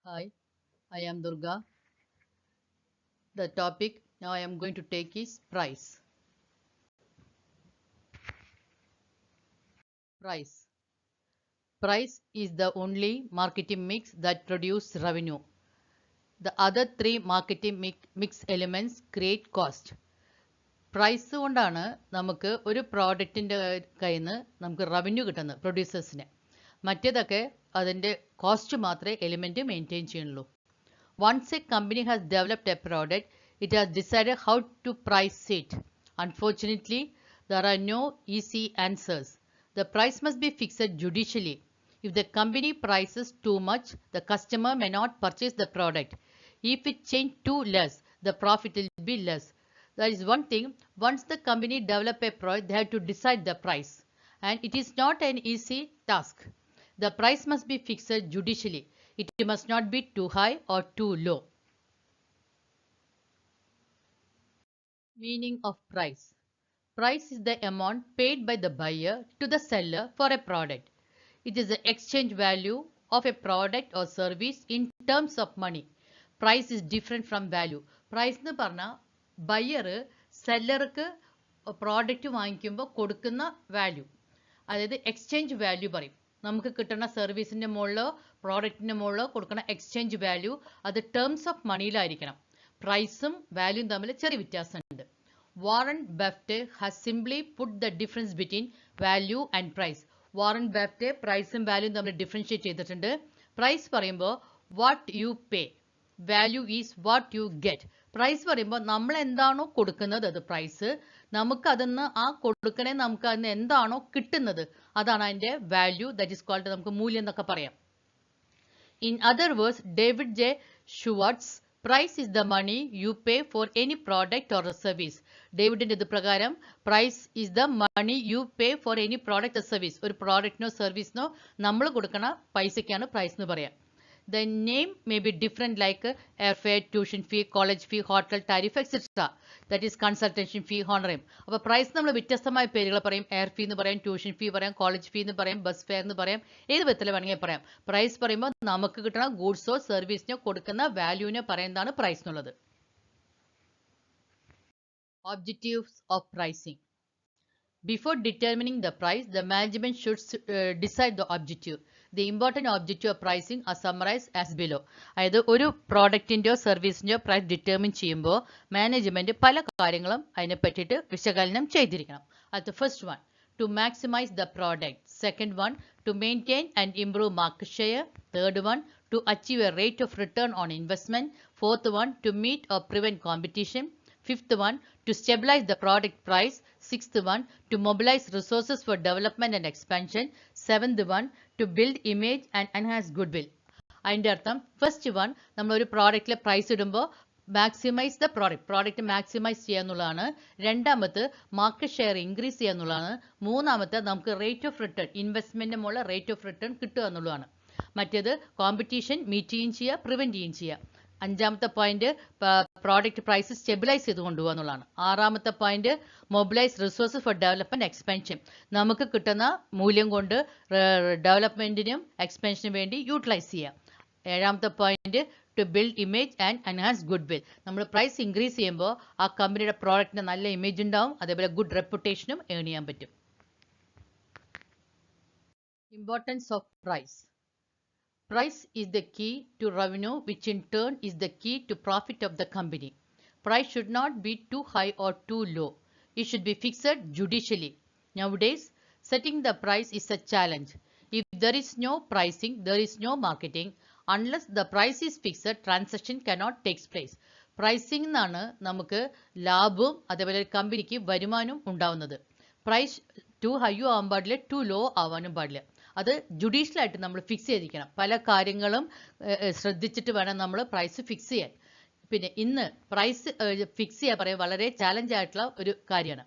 Hi, I am Durga. The topic now I am going to take is price. Price. Price is the only marketing mix that produces revenue. The other three marketing mix elements create cost. Price കൊണ്ടാണ് നമുക്ക് ഒരു പ്രോഡക്റ്റിൻ്റെ കയ്യിൽ നിന്ന് നമുക്ക് revenue കിട്ടുന്നത് പ്രൊഡ്യൂസേഴ്സിന്. മറ്റേതൊക്കെ അതിൻ്റെ കോസ്റ്റ് മാത്രമേ എലിമെൻറ്റ് മെയിൻറ്റെയിൻ ചെയ്യുള്ളൂ. Once a company has developed a product, it has decided how to price it. Unfortunately, there are no easy answers. The price must be fixed judicially. If the company prices too much, the customer may not purchase the product. If it changes too less, the profit will be less. That is one thing. Once the company develop a product, they have to decide the price. And it is not an easy task. The price must be fixed judicially. It must not be too high or too low. Meaning of price. Price is the amount paid by the buyer to the seller for a product. It is the exchange value of a product or service in terms of money. Price is different from value. Price എന്ന് പറഞ്ഞാൽ buyer സെല്ലർക്ക് product വാങ്ങിക്കുമ്പോൾ കൊടുക്കുന്ന value, അതായത് exchange value പറയും. നമുക്ക് കിട്ടുന്ന സർവീസിൻ്റെ മുകളിലോ പ്രോഡക്റ്റിൻ്റെ മുകളിലോ കൊടുക്കുന്ന എക്സ്ചേഞ്ച് വാല്യൂ അത് ടേംസ് ഓഫ് മണിയിലായിരിക്കണം. പ്രൈസും വാല്യൂയും തമ്മിൽ ചെറിയ വ്യത്യാസമുണ്ട്. Warren Buffett has simply put the difference between value and price. Warren Buffett പ്രൈസും വാല്യൂയും തമ്മിൽ ഡിഫറൻഷിയേറ്റ് ചെയ്തിട്ടുണ്ട്. പ്രൈസ് പറയുമ്പോൾ what you pay, value is what you get. Price പറയുമ്പോൾ നമ്മൾ എന്താണോ കൊടുക്കുന്നത് അത് പ്രൈസ്, നമുക്ക് അതിന്ന് ആ കൊടുക്കണേ നമുക്ക് അതിന് എന്താണോ കിട്ടുന്നത് അതാണ് അതിൻ്റെ വാല്യൂ. ദാറ്റ് ഈസ് കോൾഡ് നമുക്ക് മൂല്യം എന്നൊക്കെ പറയാം. In other words, David J Schwartz, price is the money you pay for any product or service. ഡേവിഡിൻ്റെ ഇത് പ്രകാരം price is the money you pay for any product or service. ഒരു പ്രോഡക്റ്റിനോ സർവീസിനോ നമ്മൾ കൊടുക്കണ പൈസയ്ക്കാണ് പ്രൈസ് എന്ന് പറയാം. The name may be different like airfare, tuition fee, college fee, hotel tariff, etc. That is consultation fee, honorarium. അപ്പോൾ price നമ്മൾ വ്യത്യസ്തമായ പേരുകൾ പറയും. എയർ ഫീ എന്ന് പറയാം, ട്യൂഷൻ ഫീ പറയാം, കോളേജ് ഫീ എന്ന് പറയാം, ബസ് ഫെയർ എന്ന് പറയാം, ഏത് വിധത്തിൽ വേണമെങ്കിൽ പറയാം. പ്രൈസ് പറയുമ്പോൾ നമുക്ക് കിട്ടുന്ന ഗൂഡ്സോ സർവീസിനോ കൊടുക്കുന്ന വാല്യൂവിനെ പറയുന്നതാണ് പ്രൈസ് എന്നുള്ളത്. Objectives of pricing. Before determining the price, the management should decide the objective. The important objective of pricing are summarized as below. അതായത് ഒരു പ്രോഡക്റ്റിൻ്റെയോ സർവീസിൻ്റെയോ പ്രൈസ് ഡിറ്റർമിൻ ചെയ്യുമ്പോൾ മാനേജ്മെൻറ്റ് പല കാര്യങ്ങളും അതിനെ പറ്റിയിട്ട് വിശകലനം ചെയ്തിരിക്കണം. അത് first one, to maximize the product. Second one, to maintain and improve market share. Third one, to achieve a rate of return on investment. Fourth one, to meet or prevent competition. Fifth one, to stabilize the product price. Sixth one, to mobilize resources for development and expansion. Seventh one, to build image and enhance goodwill. അതിൻ്റെ അർത്ഥം first one, നമ്മളൊരു പ്രോഡക്റ്റിലെ price ഇടുമ്പോൾ maximise the product maximise ചെയ്യുക എന്നുള്ളതാണ്. രണ്ടാമത്തെ market share increase ചെയ്യുക എന്നുള്ളതാണ്. മൂന്നാമത്തെ നമുക്ക് റേറ്റ് ഓഫ് റിട്ടേൺ, ഇൻവെസ്റ്റ്മെൻറ്റിന് മുകളിൽ റേറ്റ് ഓഫ് റിട്ടേൺ കിട്ടുക എന്നുള്ളതാണ്. മറ്റേത് കോമ്പറ്റീഷൻ മീറ്റ് ചെയ്യുകയും ചെയ്യുക, പ്രിവെൻറ്റ് ചെയ്യുകയും ചെയ്യുക. അഞ്ചാമത്തെ പോയിന്റ് പ്രോഡക്റ്റ് പ്രൈസ് സ്റ്റെബിലൈസ് ചെയ്ത് കൊണ്ടുപോകുക എന്നുള്ളതാണ്. ആറാമത്തെ point mobilise resources for development expansion, നമുക്ക് കിട്ടുന്ന മൂല്യം കൊണ്ട് ഡെവലപ്മെന്റിനും എക്സ്പെൻഷനും വേണ്ടി യൂട്ടിലൈസ് ചെയ്യുക. ഏഴാമത്തെ point two build image and enhance good will, നമ്മൾ പ്രൈസ് ഇൻക്രീസ് ചെയ്യുമ്പോൾ ആ കമ്പനിയുടെ പ്രോഡക്റ്റിന് നല്ല ഇമേജ് ഉണ്ടാവും, അതേപോലെ ഗുഡ് റെപ്യൂട്ടേഷനും ഏൺ ചെയ്യാൻ പറ്റും. Importance of price. Price is the key to revenue, which in turn is the key to profit of the company. Price should not be too high or too low. It should be fixed judicially. Nowadays, setting the price is a challenge. If there is no pricing, there is no marketing. Unless the price is fixed, transaction cannot take place. Pricing എന്നാണ് നമുക്ക് ലാഭവും അതേപോലെ കമ്പനിക്ക് വരുമാനവും ഉണ്ടാവുന്നത്. Price to ഹൈയോ ആവാൻ പാടില്ല, to law ആവാനും പാടില്ല. അത് ജുഡീഷ്യലായിട്ട് നമ്മൾ ഫിക്സ് ചെയ്തിരിക്കണം. പല കാര്യങ്ങളും ശ്രദ്ധിച്ചിട്ട് വേണം നമ്മൾ പ്രൈസ് ഫിക്സ് ചെയ്യാൻ. പിന്നെ ഇന്ന് പ്രൈസ് ഫിക്സ് ചെയ്യാൻ പറയുക വളരെ ചാലഞ്ച് ആയിട്ടുള്ള ഒരു കാര്യമാണ്.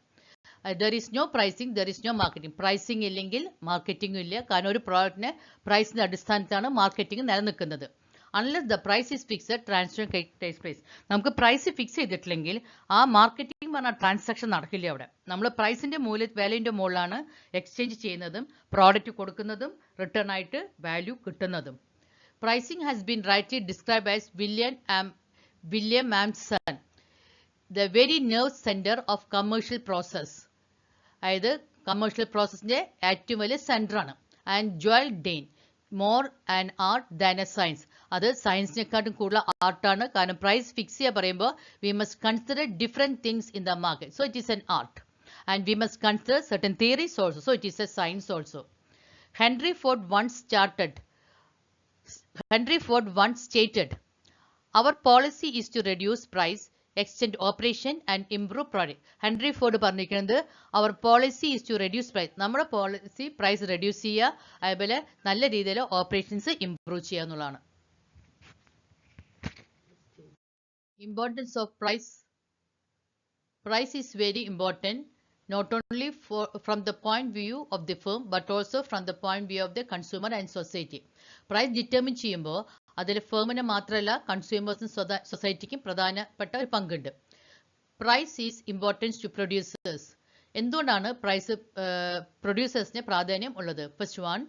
There is no pricing, there is no marketing. Pricing ഇല്ലെങ്കിൽ മാർക്കറ്റിംഗും ഇല്ല. കാരണം ഒരു പ്രോഡക്റ്റിന് പ്രൈസിൻ്റെ അടിസ്ഥാനത്താണ് മാർക്കറ്റിംഗ് നിലനിൽക്കുന്നത്. Unless the price is fixed, transaction takes place. നമുക്ക് പ്രൈസ് ഫിക്സ് ചെയ്തിട്ടില്ലെങ്കിൽ ആ മാർക്കറ്റിംഗ് പറഞ്ഞാൽ ട്രാൻസാക്ഷൻ നടക്കില്ല. അവിടെ നമ്മൾ പ്രൈസിൻ്റെ വാല്യൂൻ്റെ മുകളിലാണ് എക്സ്ചേഞ്ച് ചെയ്യുന്നതും പ്രോഡക്റ്റ് കൊടുക്കുന്നതും റിട്ടേൺ ആയിട്ട് വാല്യൂ കിട്ടുന്നതും. Pricing has been rightly described as William Amson, the very nerve center of commercial process. അതായത് കമേഴ്ഷ്യൽ പ്രോസസ്സിന്റെ ഏറ്റവും വലിയ സെന്റർ ആണ്. And Joel Dean, more an art than a science, അത് സയൻസിനെക്കാട്ടും കൂടുതൽ ആർട്ടാണ്. കാരണം പ്രൈസ് ഫിക്സ് ചെയ്യുക പറയുമ്പോൾ we must consider different things in the market, so it is an art. And we must consider certain theories also, so it is a science also. Henry Ford once stated, our policy is to reduce price, extend operation and improve product. Henry Ford പറഞ്ഞിരിക്കുന്നത് our policy is to reduce price. നമ്മുടെ policy price reduce ചെയ്യുക, അതുപോലെ നല്ല രീതിയിൽ operations improve ചെയ്യുക എന്നുള്ളതാണ്. Importance of price. Price is very important, not only from the point of view of the firm but also from the point of view of the consumer and society. Price determine ചെയ്യുമ്പോൾ അതിൽ ഫേമിന് മാത്രമല്ല കൺസ്യൂമേഴ്സും സൊസൈറ്റിക്കും പ്രധാനപ്പെട്ട ഒരു പങ്കുണ്ട്. Price is importance to producers. എന്തുകൊണ്ടാണ് price പ്രൊഡ്യൂസേഴ്സിന് പ്രാധാന്യം ഉള്ളത്? First one,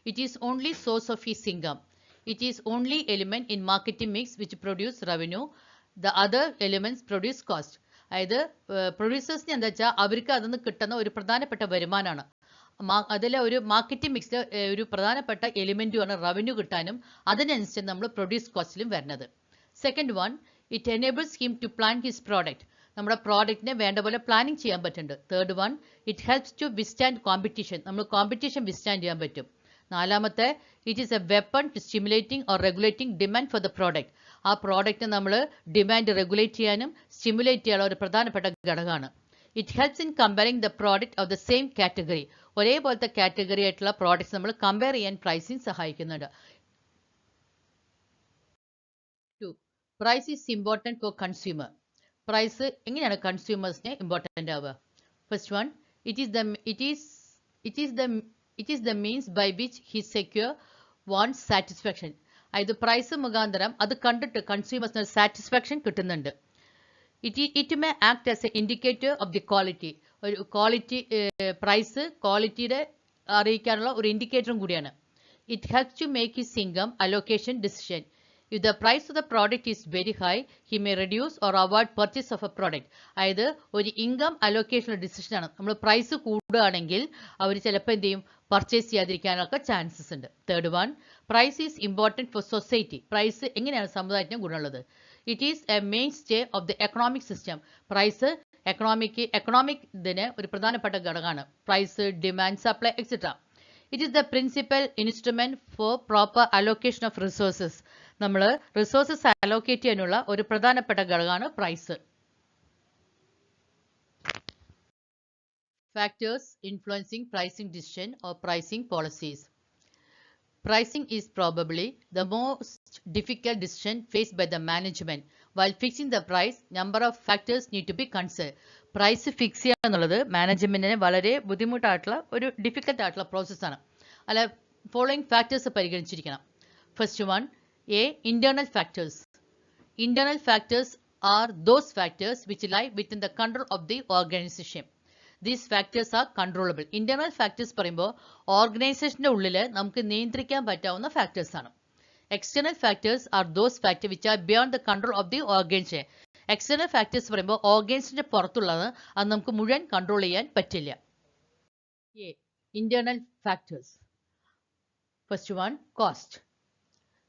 it is only source of his income. It is only element in marketing mix which produce revenue. The other elements produce cost. അതായത് പ്രൊഡ്യൂസേഴ്സിന് എന്താ വെച്ചാൽ അവർക്ക് അതിൽ നിന്ന് കിട്ടുന്ന ഒരു പ്രധാനപ്പെട്ട വരുമാനമാണ്. അതിലെ ഒരു മാർക്കറ്റിംഗ് മിക്സിലെ ഒരു പ്രധാനപ്പെട്ട എലിമെന്റുമാണ് റവന്യൂ കിട്ടാനും അതിനനുസരിച്ച് നമ്മൾ പ്രൊഡ്യൂസ് കോസ്റ്റിലും വരുന്നത്. Second one, it enables him to plan his product. നമ്മുടെ പ്രോഡക്റ്റിനെ വേണ്ട പോലെ പ്ലാനിങ് ചെയ്യാൻ പറ്റുന്നുണ്ട്. Third one, it helps to withstand competition. നമ്മൾ കോമ്പറ്റീഷൻ വിസ്റ്റാൻഡ് ചെയ്യാൻ പറ്റും. നാലാമത്തെ, it is a weapon to stimulating or regulating demand for the product. ആ പ്രോഡക്റ്റ് നമ്മൾ ഡിമാൻഡ് റെഗുലേറ്റ് ചെയ്യാനും സ്റ്റിമുലേറ്റ് ചെയ്യാനുള്ള ഒരു പ്രധാനപ്പെട്ട ഘടകമാണ്. It helps in comparing the product of the same category. ഒരേപോലത്തെ കാറ്റഗറി ആയിട്ടുള്ള പ്രോഡക്ട്സ് നമ്മൾ കമ്പയർ ചെയ്യാൻ പ്രൈസിങ് സഹായിക്കുന്നുണ്ട്. Two, price is important for consumer. Price എങ്ങനെയാണ് കൺസ്യൂമേഴ്സിനെ ഇമ്പോർട്ടൻ്റ് ആവുക? First one, it is the means by which he secure wants satisfaction. അതായത് price മുഖാന്തരം അത് കണ്ടിട്ട് കൺസ്യൂമേഴ്സിന് സാറ്റിസ്ഫാക്ഷൻ കിട്ടുന്നുണ്ട്. It may act as a indicator of the quality. ഒരു ക്വാളിറ്റി പ്രൈസ് ക്വാളിറ്റിയുടെ അറിയിക്കാനുള്ള ഒരു ഇൻഡിക്കേറ്ററും കൂടിയാണ്. It helps to make his income allocation decision. If the price of the product is very high, he may reduce or avoid purchase of a product. അതായത് ഒരു income allocation decision ആണ്. നമ്മൾ price കൂടുകയാണെങ്കിൽ അവർ ചിലപ്പോൾ എന്ത് ചെയ്യും, പർച്ചേസ് ചെയ്യാതിരിക്കാനൊക്കെ chances ഉണ്ട്. Third one, price is important for society. Price എങ്ങനെയാണ് സമുദായത്തിന് ഗുണമുള്ളത്? It is a mainstay of the economic system. Price economic ഇതിന് ഒരു പ്രധാനപ്പെട്ട ഘടകമാണ്. Price, demand, supply etcetera. It is the principal instrument for proper allocation of resources. നമ്മൾ resources allocate ചെയ്യാനുള്ള ഒരു പ്രധാനപ്പെട്ട ഘടകമാണ് price. Factors influencing pricing decision or pricing policies. Pricing is probably the most difficult decision faced by the management. While fixing the price, number of factors need to be considered. Price fix ചെയ്യുക എന്നുള്ളത് മാനേജ്മെന്റിന് വളരെ ബുദ്ധിമുട്ടായിട്ടുള്ള ഒരു difficult ആയിട്ടുള്ള പ്രോസസ്സാണ്. അല്ല, following factors പരിഗണിച്ചിരിക്കണം. First one, internal factors. Internal factors are those factors which lie within the control of the organization. These factors are controllable. Internal factors പറയുമ്പോൾ ഓർഗനൈസേഷന്റെ ഉള്ളിൽ നമുക്ക് നിയന്ത്രിക്കാൻ പറ്റാവുന്ന ഫാക്ടേഴ്സ് ആണ്. External factors are those factors which are beyond the control of the organization. External factors പറയുമ്പോൾ ഓർഗനൈസേഷന്റെ പുറത്തുള്ളത്, അത് നമുക്ക് മുഴുവൻ കൺട്രോൾ ചെയ്യാൻ പറ്റില്ല. Internal factors. First one, cost.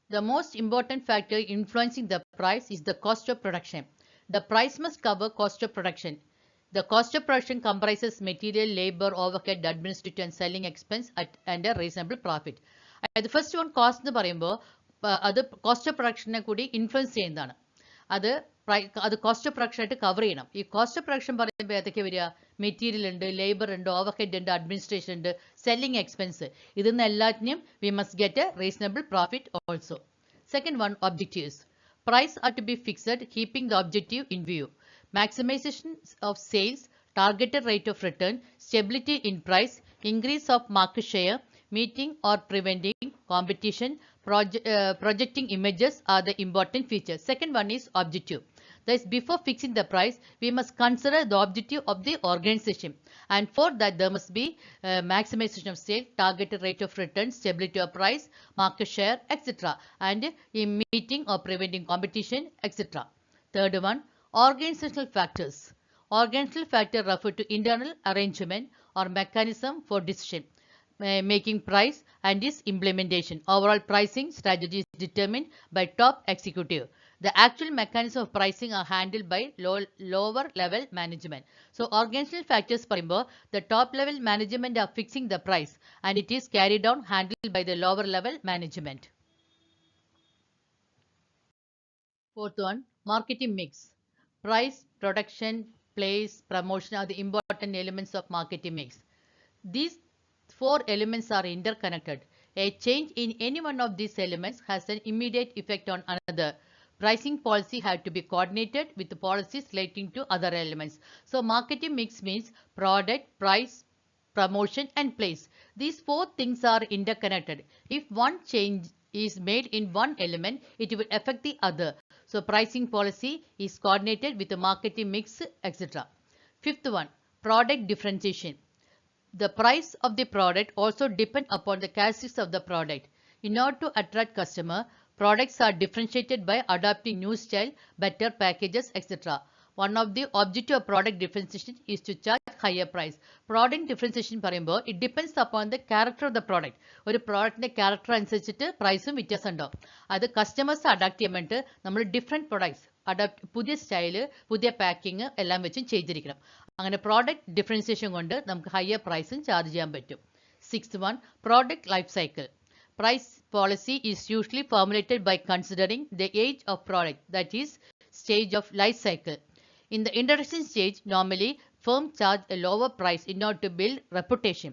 The most important factor influencing the price is the cost of production. The price must cover cost of production. The cost of production comprises material, labor, overhead, administrative and selling expense and a reasonable profit. The first one, cost എന്ന് പറയുമ്പോൾ അത് cost of പ്രൊഡക്ഷനെ കൂടി influence ചെയ്യുന്നതാണ്. അത് cost of production ആയിട്ട് cover ചെയ്യണം. ഈ cost of production പറയുമ്പോൾ ഏതൊക്കെ വരിക? മെറ്റീരിയൽ ഉണ്ട്, ലേബർ ഉണ്ട്, ഓവർഹെഡ് ഉണ്ട്, അഡ്മിനിസ്ട്രേഷൻ ഉണ്ട്, സെല്ലിംഗ് എക്സ്പെൻസ്. ഇതിന്ന് എല്ലാറ്റിനും we must get A reasonable profit also. Second one, objectives. Price are to be fixed keeping the objective in view. Maximization of sales, targeted rate of return, stability in price, increase of market share, meeting or preventing competition, Projecting images are the important feature. Second one is objective. That is, before fixing the price, we must consider the objective of the organization. And for that, there must be maximization of sale, targeted rate of return, stability of price, market share, etc. And in meeting or preventing competition, etc. Third one, organizational factors. Organizational factor refer to internal arrangement or mechanism for decision making price and its implementation. Overall pricing strategy is determined by top executive. The actual mechanism of pricing are handled by lower level management. So organizational factors പറയുമ്പോൾ the top level management are fixing the price and it is carried on handled by the lower level management. Fourth one, marketing mix. Price, production, place, promotion are the important elements of marketing mix. These four elements are interconnected. A change in any one of these elements has an immediate effect on another. Pricing policy had to be coordinated with the policies relating to other elements. So marketing mix means product, price, promotion and place. These four things are interconnected. If one change is made in one element, it will affect the other. So pricing policy is coordinated with the marketing mix, etc. Fifth one, product differentiation. The price of the product also depends upon the characteristics of the product. In order to attract customer, products are differentiated by adopting new style, better packages, etc. One of the objective of product differentiation is to charge higher price. Product differentiation പറയുമ്പോൾ it depends upon the character of the product. ഒരു പ്രോഡക്റ്റിന്റെ character അനുസരിച്ചിട്ട് പ്രൈസും വ്യത്യാസം ഉണ്ടാവും. അത് customers adapt ചെയ്യാൻ വേണ്ടിയിട്ട് നമ്മൾ ഡിഫറെൻറ്റ് പ്രൊഡക്ട്സ് അഡാപ്റ്റ് പുതിയ സ്റ്റൈല് പുതിയ പാക്കിങ് എല്ലാം വെച്ചും ചെയ്തിരിക്കണം. അങ്ങനെ പ്രോഡക്റ്റ് ഡിഫറൻസിയേഷൻ കൊണ്ട് നമുക്ക് ഹയർ പ്രൈസും ചാർജ് ചെയ്യാൻ പറ്റും. Sixth one, product life cycle. Price policy is usually formulated by considering the age of product, that is, stage of life cycle. In the introduction stage, normally firm charge a lower price in order to build reputation.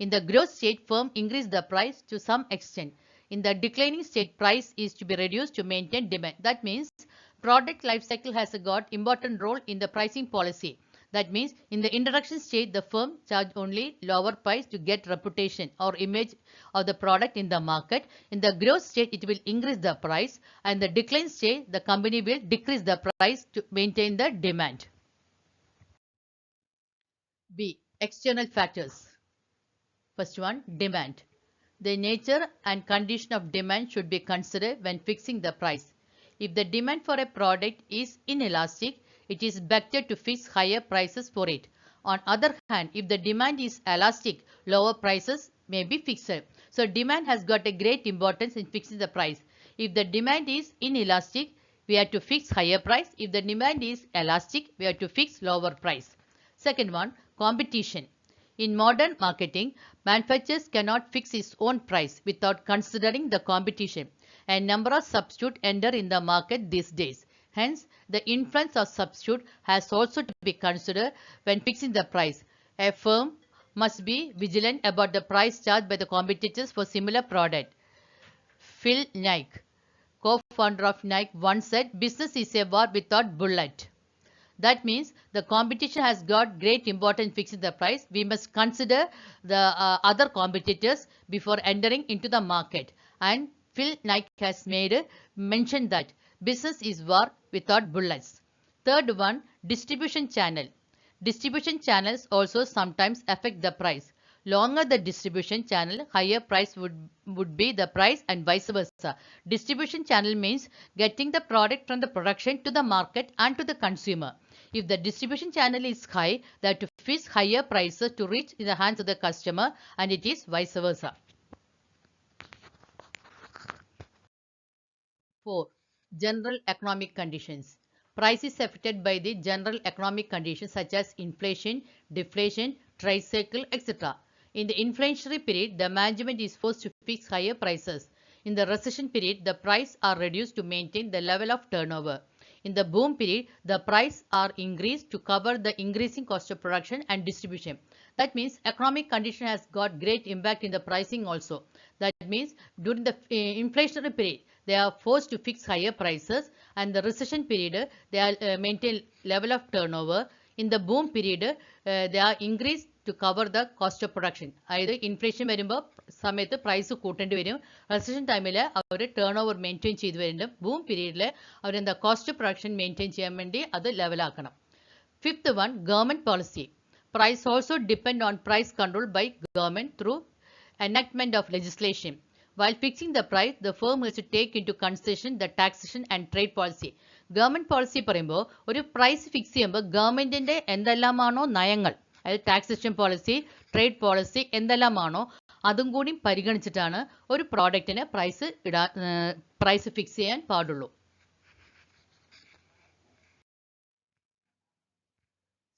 In the growth stage, firm increase the price to some extent. In the declining stage, price is to be reduced to maintain demand. That means product life cycle has got important role in the pricing policy. That means in the introduction stage, the firm charge only lower price to get reputation or image of the product in the market. In the growth stage, it will increase the price, and the decline stage, the company will decrease the price to maintain the demand. B. External factors. First one, demand. The nature and condition of demand should be considered when fixing the price. If the demand for a product is inelastic, it is better to fix higher prices for it. On other hand, if the demand is elastic, lower prices may be fixed. So demand has got a great importance in fixing the price. If the demand is inelastic, we have to fix higher price. If the demand is elastic, we have to fix lower price. Second one, competition. In modern marketing, manufacturers cannot fix its own price without considering the competition. A number of substitutes enter in the market these days. Hence, the influence of substitute has also to be considered when fixing the price. A firm must be vigilant about the price charged by the competitors for similar product. Phil Knight, co-founder of Nike, once said, "Business is a war without bullet." That means the competition has got great importance in fixing the price. We must consider the other competitors before entering into the market. And Phil Knight has made mention that business is war without bullets. Third one, distribution channel. Distribution channels also sometimes affect the price. Longer the distribution channel, higher price would be the price and vice versa. Distribution channel means getting the product from the production to the market and to the consumer. If the distribution channel is high, they have to fix higher prices to reach in the hands of the customer, and it is vice versa. 4. General economic conditions. Price is affected by the general economic conditions such as inflation, deflation, trade cycle, etc. In the inflationary period, the management is forced to fix higher prices. In the recession period, the price are reduced to maintain the level of turnover. In the boom period, the price are increased to cover the increasing cost of production and distribution. That means economic condition has got great impact in the pricing also. That means during the inflationary period, they are forced to fix higher prices, and the recession period, they are maintain level of turnover. In the boom period, they are increased to cover the cost of production. അതായത് inflation വരുമ്പോൾ സമയത്ത് price കൂട്ടേണ്ടി വരും. Recession ടൈമിൽ അവർ turn over maintain ചെയ്ത് വരുന്നുണ്ട്. Boom പീരീഡിൽ അവരെന്താ cost production maintain ചെയ്യാൻ വേണ്ടി അത് ലെവലാക്കണം. Fifth one, government policy. Price also depend on price control by government through enactment of legislation. While fixing the price, the firm has to take into consideration the taxation and trade policy. Government policy പറയുമ്പോൾ ഒരു price fix ചെയ്യുമ്പോൾ ഗവൺമെന്റിന്റെ എന്തെല്ലാമാണോ നയങ്ങൾ, അതായത് taxation policy, trade policy എന്തെല്ലാമാണോ അതും കൂടി പരിഗണിച്ചിട്ടാണ് ഒരു പ്രോഡക്റ്റിന് price fix ചെയ്യാൻ പാടുള്ളൂ.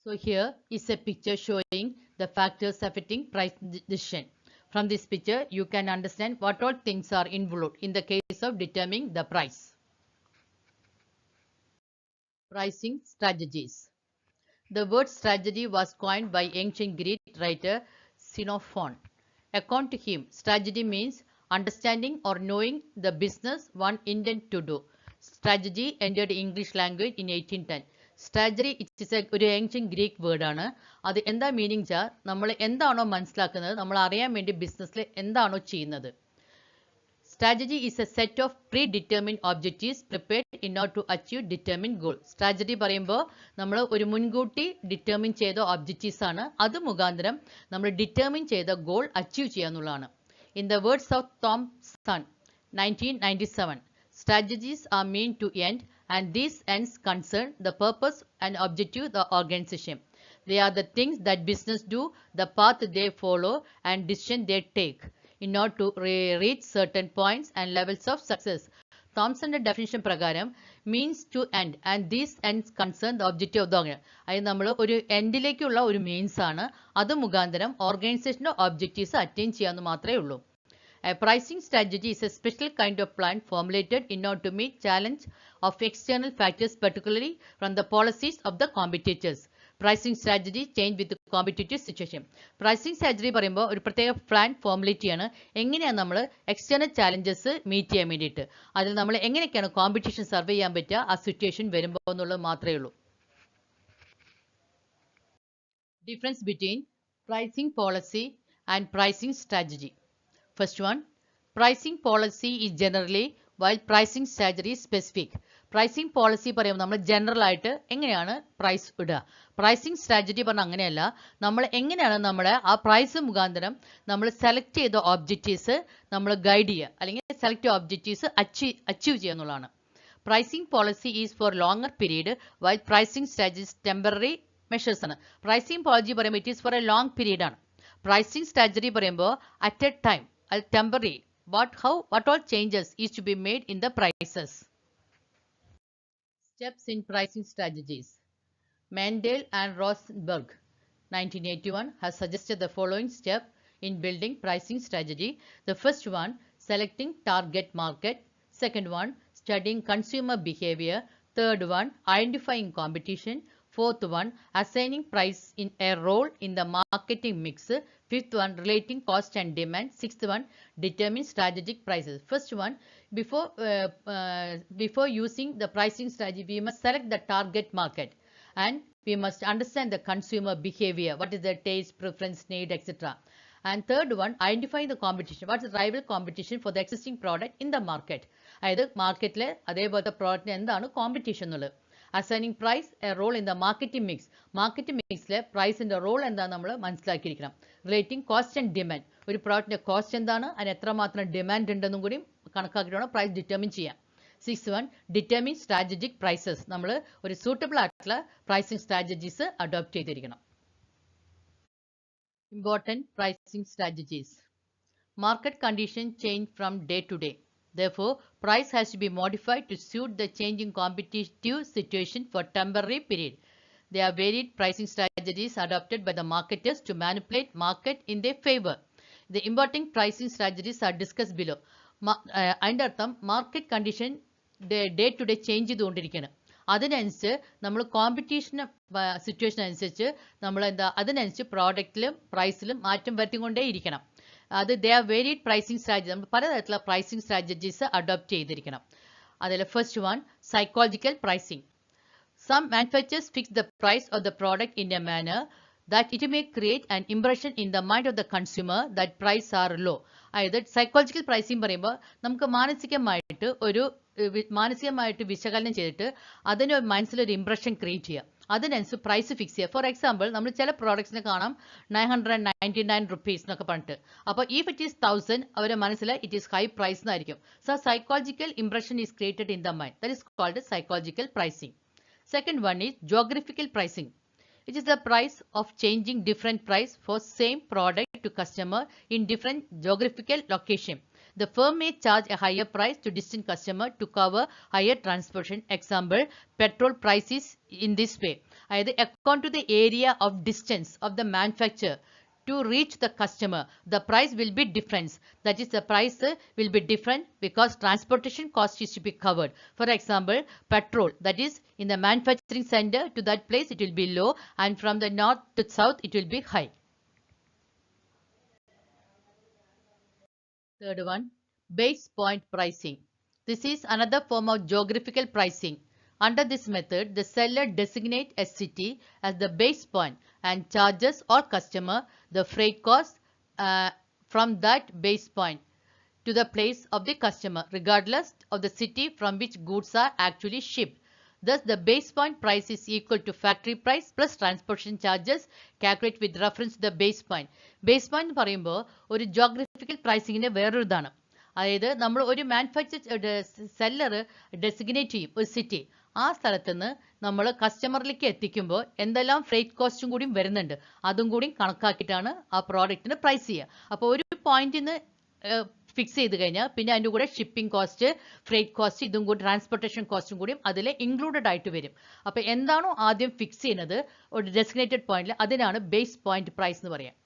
So here is a picture showing the factors affecting price decision. From this picture, you can understand what all things are involved in the case of determining the price. Pricing strategies. The word strategy was coined by ancient Greek writer Xenophon. According to him, strategy means understanding or knowing the business one intends to do. Strategy entered English language in 1810. Strategy it's ഒരു ancient Greek വേർഡാണ്. അത് എന്താ meaning വെച്ചാൽ നമ്മൾ എന്താണോ മനസ്സിലാക്കുന്നത്, നമ്മൾ അറിയാൻ വേണ്ടി ബിസിനസ്സിൽ എന്താണോ ചെയ്യുന്നത്. Strategy is a set of predetermined objectives prepared in order to achieve determined goal. Strategy പറയുമ്പോൾ നമ്മൾ ഒരു മുൻകൂട്ടി ഡിറ്റർമിൻ ചെയ്ത ഒബ്ജക്റ്റീവ്സ് ആണ്. അത് മുഖാന്തരം നമ്മൾ ഡിറ്റർമിൻ ചെയ്ത ഗോൾ അച്ചീവ് ചെയ്യുക എന്നുള്ളതാണ്. In the words of Thomson 1997, strategies are meant to end, and these ends concern the purpose and objective of the organization. They are the things that business do, the path they follow, and decision they take in order to reach certain points and levels of success. തോംസന്റെ definition പ്രകാരം means to end and these ends concern the objective of the organisation. അതായത് നമ്മൾ ഒരു എൻഡിലേക്കുള്ള ഒരു means ആണ്. അത് മുഖാന്തരം ഓർഗനൈസേഷന്റെ ഒബ്ജക്റ്റീവ്സ് അറ്റൈൻ ചെയ്യാമെന്ന് മാത്രമേ ഉള്ളൂ. A pricing strategy is a special kind of plan formulated in order to meet challenge of external factors, particularly from the policies of the competitors. Pricing strategy change with the competitive situation. Pricing strategy പറയുമ്പോൾ ഒരു പ്രത്യേക plan formulate ചെയ്യാണ്. എങ്ങനെയാണ് നമ്മൾ external challenges meet ചെയ്യാൻ വേണ്ടിയിട്ട്, അതിൽ നമ്മൾ എങ്ങനെയൊക്കെയാണ് കോമ്പറ്റീഷൻ സർവേ ചെയ്യാൻ പറ്റുക ആ സിറ്റുവേഷൻ വരുമ്പോൾ എന്നുള്ളത് മാത്രമേ ഉള്ളൂ. Difference between pricing policy and pricing strategy. First one, pricing policy is generally while pricing strategy is specific. Pricing policy പറയുമ്പോൾ നമ്മൾ ജനറൽ ആയിട്ട് എങ്ങനെയാണ് പ്രൈസ് ഇടുക. പ്രൈസിംഗ് സ്ട്രാറ്റജി പറഞ്ഞാൽ അങ്ങനെയല്ല, നമ്മൾ എങ്ങനെയാണ് നമ്മുടെ ആ പ്രൈസ് മുഖാന്തരം നമ്മൾ സെലക്ട് ചെയ്ത ഒബ്ജക്റ്റീവ്സ് നമ്മൾ ഗൈഡ് ചെയ്യുക, അല്ലെങ്കിൽ സെലക്ട് ഒബ്ജക്റ്റീവ്സ് അച്ചീവ് ചെയ്യുക എന്നുള്ളതാണ്. Pricing policy is for longer period while pricing strategies temporary measures ആണ്. പ്രൈസിംഗ് പോളിസി പറയുമ്പോൾ it is for a long period ആണ്. പ്രൈസിംഗ് സ്ട്രാറ്റജി പറയുമ്പോൾ at a time temporary, what all changes is to be made in the prices. Steps in pricing strategies. Mendel and Rosenberg 1981 has suggested the following step in building pricing strategy. The first one, selecting target market. Second one, studying consumer behavior. Third one, identifying competition. Fourth one, assigning price in a role in the marketing mix. Fifth one, relating cost and demand. Sixth one, determine strategic prices. First one, before using the pricing strategy, we must select the target market and we must understand the consumer behavior. What is their taste, preference, need, etc. And third one, identifying the competition. What is the rival competition for the existing product in the market? അതായത് മാർക്കറ്റിലെ അതേപോലത്തെ പ്രോഡക്റ്റിന് എന്താണ് competition എന്നുള്ളത്. Assigning price a role in the marketing mix. Marketing മിക്സിലെ പ്രൈസിന്റെ role എന്താണെന്ന് നമ്മൾ മനസ്സിലാക്കിയിരിക്കണം. Relating cost and demand. ഒരു പ്രോഡക്റ്റിന്റെ കോസ്റ്റ് എന്താണ്, അതിന് എത്രമാത്രം ഡിമാൻഡ് ഉണ്ടെന്നും കൂടി കണക്കാക്കിയിട്ടാണ് പ്രൈസ് ഡിറ്റർമിൻ ചെയ്യാം. 6 ഡിറ്റർമിൻ സ്ട്രാറ്റജിക് പ്രൈസസ്. നമ്മൾ ഒരു സൂട്ടബിൾ ആയിട്ടുള്ള പ്രൈസിംഗ് സ്ട്രാറ്റജീസ് അഡോപ്റ്റ് ചെയ്തിരിക്കണം. Important pricing strategies. Market conditions change from day to day. Therefore, price has to be modified to suit the changing competitive situation for temporary period. There are varied pricing strategies adopted by the marketers to manipulate market in their favor. The important pricing strategies are discussed below. അതിൻ്റെ അർത്ഥം market condition day to day change ചെയ്തുകൊണ്ടിരിക്കുകയാണ്. അതിനനുസരിച്ച് നമ്മൾ competition situation അനുസരിച്ച് നമ്മൾ അതിനനുസരിച്ച് പ്രോഡക്റ്റിലും പ്രൈസിലും മാറ്റം വരുത്തിക്കൊണ്ടേ ഇരിക്കണം. അത് they are varied pricing strategy. നമ്മൾ പലതരത്തിലുള്ള പ്രൈസിംഗ് സ്ട്രാറ്റജീസ് അഡോപ്റ്റ് ചെയ്തിരിക്കണം. അതിൽ first one, psychological pricing. Some manufacturers fix the price of the product in a manner that it may create an impression in the mind of the consumer that prices are low. അതായത് psychological pricing പറയുമ്പോൾ നമുക്ക് മാനസികമായിട്ട് വിശകലനം ചെയ്തിട്ട് അതിന് മനസ്സിലൊരു impression create ചെയ്യുക, അതിനനുസരിച്ച് പ്രൈസ് ഫിക്സ് ചെയ്യുക. ഫോർ എക്സാമ്പിൾ, നമ്മൾ ചില പ്രോഡക്ട്സിനെ കാണാം 999 റുപ്പീസ് എന്നൊക്കെ പറഞ്ഞിട്ട്. അപ്പോൾ ഇഫ് ഇറ്റ് ഈസ് 1000, അവരുടെ മനസ്സിൽ ഇറ്റ് ഈസ് ഹൈ പ്രൈസ് എന്നായിരിക്കും. So psychological impression is created in the mind. That is called psychological pricing. Second one is geographical pricing. It is the price of changing different price for same product to customer in different geographical location. The firm may charge a higher price to distant customer to cover higher transportation. Example, petrol prices in this way. Either according to the area of distance of the manufacturer to reach the customer, the price will be different. That is, the price will be different because transportation cost is to be covered. For example, petrol, that is in the manufacturing center to that place it will be low, and from the north to south it will be high. Third one, base point pricing. This is another form of geographical pricing. Under this method, the seller designates a city as the base point and charges all customer the freight cost from that base point to the place of the customer, regardless of the city from which goods are actually shipped. Thus, the base point price is equal to factory price plus transportation charges calculated with reference to the base point. Base point എന്ന് പറയുമ്പോൾ ഒരു geographical പ്രൈസിങ്ങിന്റെ വേറൊരു ഇതാണ്. അതായത് നമ്മൾ ഒരു seller designate ചെയ്യും ഒരു സിറ്റി. ആ സ്ഥലത്ത് നിന്ന് നമ്മൾ കസ്റ്റമറിലേക്ക് എത്തിക്കുമ്പോൾ എന്തെല്ലാം ഫ്രൈറ്റ് കോസ്റ്റും കൂടി വരുന്നുണ്ട്, അതും കൂടി കണക്കാക്കിയിട്ടാണ് ആ പ്രോഡക്റ്റിന് പ്രൈസ് ചെയ്യുക. അപ്പോൾ ഒരു പോയിന്റിൽ നിന്ന് ഫിക്സ് ചെയ്ത് കഴിഞ്ഞാൽ പിന്നെ അതിൻ്റെ കൂടെ ഷിപ്പിംഗ് കോസ്റ്റ്, ഫ്രൈറ്റ് കോസ്റ്റ്, ഇതും കൂടി ട്രാൻസ്പോർട്ടേഷൻ കോസ്റ്റും കൂടിയും അതിൽ ഇൻക്ലൂഡഡ് ആയിട്ട് വരും. അപ്പോൾ എന്താണോ ആദ്യം ഫിക്സ് ചെയ്യുന്നത് ഒരു ഡെസിഗ്നേറ്റഡ് പോയിന്റിൽ, അതിനാണ് ബേസ് പോയിന്റ് പ്രൈസ് എന്ന് പറയാം.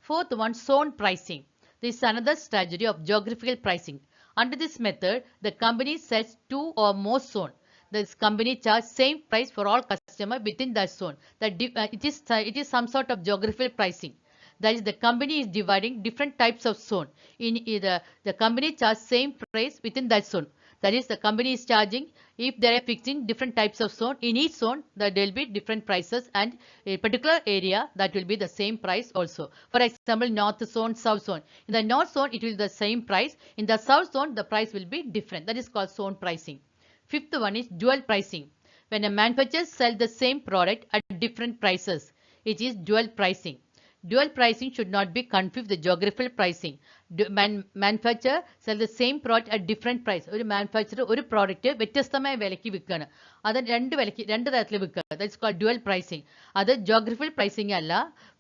Fourth one, zone pricing. This is another strategy of geographical pricing. Under this method, the company sets 2 or more zones. This company charges same price for all customers within that zone. It is some sort of geographical pricing. That is, the company is dividing different types of zone. In either the company charges same price within that zone. That is, the company is charging, if they are fixing different types of zone, in each zone there will be different prices, and a particular area that will be the same price also. For example, north zone, south zone. In the north zone it will be the same price. In the south zone the price will be different. That is called zone pricing. Fifth one is dual pricing. When a manufacturer sells the same product at different prices, it is dual pricing. Dual pricing should not be confused with the geographical pricing. Manufacturer sell the same product at different price. ഒരു manufacturer ഒരു product വ്യത്യസ്തമായ വിലയ്ക്ക് വിൽക്കുകയാണ്, അത് രണ്ട് തരത്തിൽ വിൽക്കുക. That's called dual pricing. അത് ജോഗ്രഫിക്കൽ പ്രൈസിംഗ് അല്ല.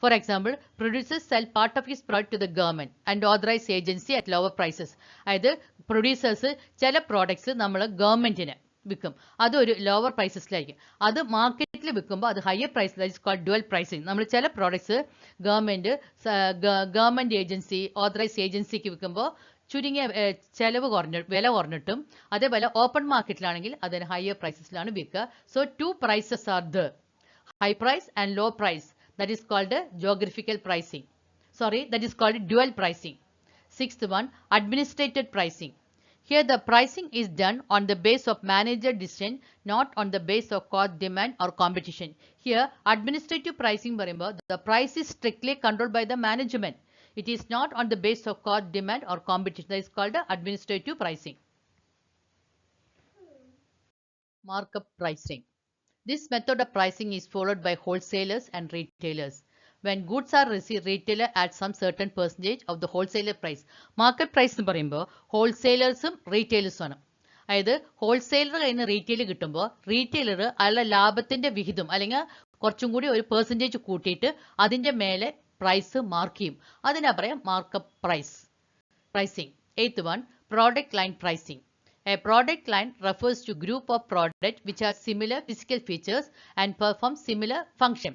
For example, producers sell part of his product to the government and authorise agency at lower prices. അതായത് പ്രൊഡ്യൂസേഴ്സ് ചില പ്രോഡക്ട്സ് നമ്മൾ ഗവൺമെന്റിന് വിൽക്കും, അത് ഒരു ലോവർ പ്രൈസസിലായിരിക്കും. അത് മാർക്കറ്റിൽ വിൽക്കുമ്പോൾ അത് higher price. That is called dual pricing. നമ്മൾ ചില പ്രോഡക്ട്സ് ഗവൺമെന്റ് ഏജൻസി, ഓതറൈസ് ഏജൻസിക്ക് വിൽക്കുമ്പോൾ ചുരുങ്ങിയ വില കുറഞ്ഞിട്ടും, അതേപോലെ ഓപ്പൺ മാർക്കറ്റിലാണെങ്കിൽ അതിന് ഹയർ പ്രൈസസിലാണ് വിൽക്കുക. So 2 prices are there, high price and low price. That is called geographical pricing. That is called dual pricing. Sixth one, administrated pricing. Here the pricing is done on the base of manager decision, not on the base of cost, demand or competition. Here administrative pricing പറയുമ്പോൾ the price is strictly controlled by the management. It is not on the base of cost, demand or competition. That is called administrative pricing. Markup pricing. This method of pricing is followed by wholesalers and retailers. When goods are received, retailer adds some certain percentage of the wholesaler price. Market price എന്ന് പറയുമ്പോൾ ഹോൾസെയിലേഴ്സും റീറ്റെയിലേഴ്സും ആണ്. അതായത് wholesaler കയ്യിൽ നിന്ന് retail കിട്ടുമ്പോൾ retailer അയാളുടെ ലാഭത്തിന്റെ വിഹിതം അല്ലെങ്കിൽ കുറച്ചും കൂടി ഒരു പെർസെൻറ്റേജ് കൂട്ടിയിട്ട് അതിന്റെ മേലെ പ്രൈസ് മാർക്ക് ചെയ്യും. അതിനാ പറയാം markup pricing. Eighth one, product line pricing. A product line refers to group of products which have similar physical features and perform similar function.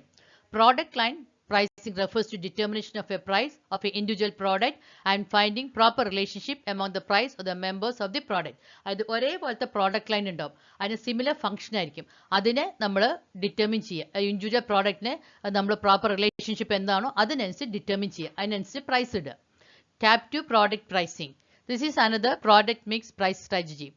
Product line pricing refers to determination of a price of an individual product and finding proper relationship among the price of the members of the product. അതായത് ഒരേപോലത്തെ product line ഉണ്ടാവും, അതിന് similar function ആയിരിക്കും. അതിനെ നമ്മൾ determine ചെയ്യുക. Individual പ്രോഡക്റ്റിന് നമ്മൾ proper relationship എന്താണോ അതിനനുസരിച്ച് ഡിറ്റർമിൻ ചെയ്യുക, അതിനനുസരിച്ച് പ്രൈസ് ഇടുക. Captive product pricing. This is another product mix price strategy.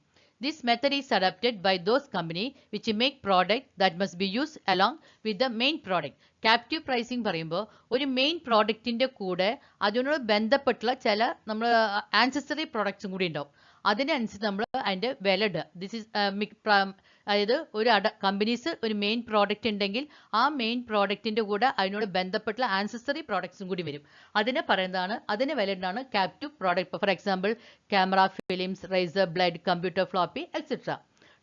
This method is adopted by those companies which make product that must be used along with the main product. Captive pricing പറയുമ്പോൾ ഒരു main പ്രോഡക്റ്റിന്റെ കൂടെ അതിനോട് ബന്ധപ്പെട്ടുള്ള ചില നമ്മൾ ആൻസസറി പ്രോഡക്ട്സും കൂടി ഉണ്ടാവും. അതിനനുസരിച്ച് നമ്മൾ അതിന്റെ വില ഇടുക. ദിസ് ഈസ് അതായത് ഒരു കമ്പനീസ് ഒരു മെയിൻ പ്രോഡക്റ്റ് ഉണ്ടെങ്കിൽ ആ മെയിൻ പ്രോഡക്റ്റിന്റെ കൂടെ അതിനോട് ബന്ധപ്പെട്ടുള്ള ആൻസസറി പ്രോഡക്ട്സും കൂടി വരും. അതിനെ പറയുന്നതാണ്, അതിന് വില ഇടുന്നതാണ് captive product. For example camera films, razor blade, computer floppy, etcetera.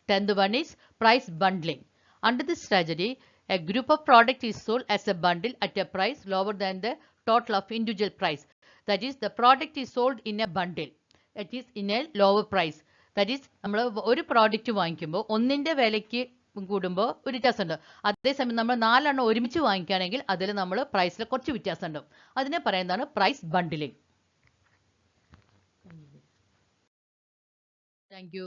10th one is price bundling. Under this strategy, a group of product is sold as a bundle at a price lower than the total of individual price. That is, the product is sold in a bundle. It is in a lower price. That is, നമ്മൾ ഒരു product വാങ്ങിക്കുമ്പോൾ ഒന്നിന്റെ വിലയ്ക്ക് കൂടുമ്പോൾ ഒരു വ്യത്യാസമുണ്ട്. അതേസമയം നമ്മൾ 4 എണ്ണം ഒരുമിച്ച് വാങ്ങിക്കുകയാണെങ്കിൽ അതിൽ നമ്മൾ പ്രൈസിൽ കുറച്ച് വ്യത്യാസം ഉണ്ടാവും. അതിനെ പറയുന്നതാണ് പ്രൈസ് ബണ്ടിലിംഗ്. Thank you.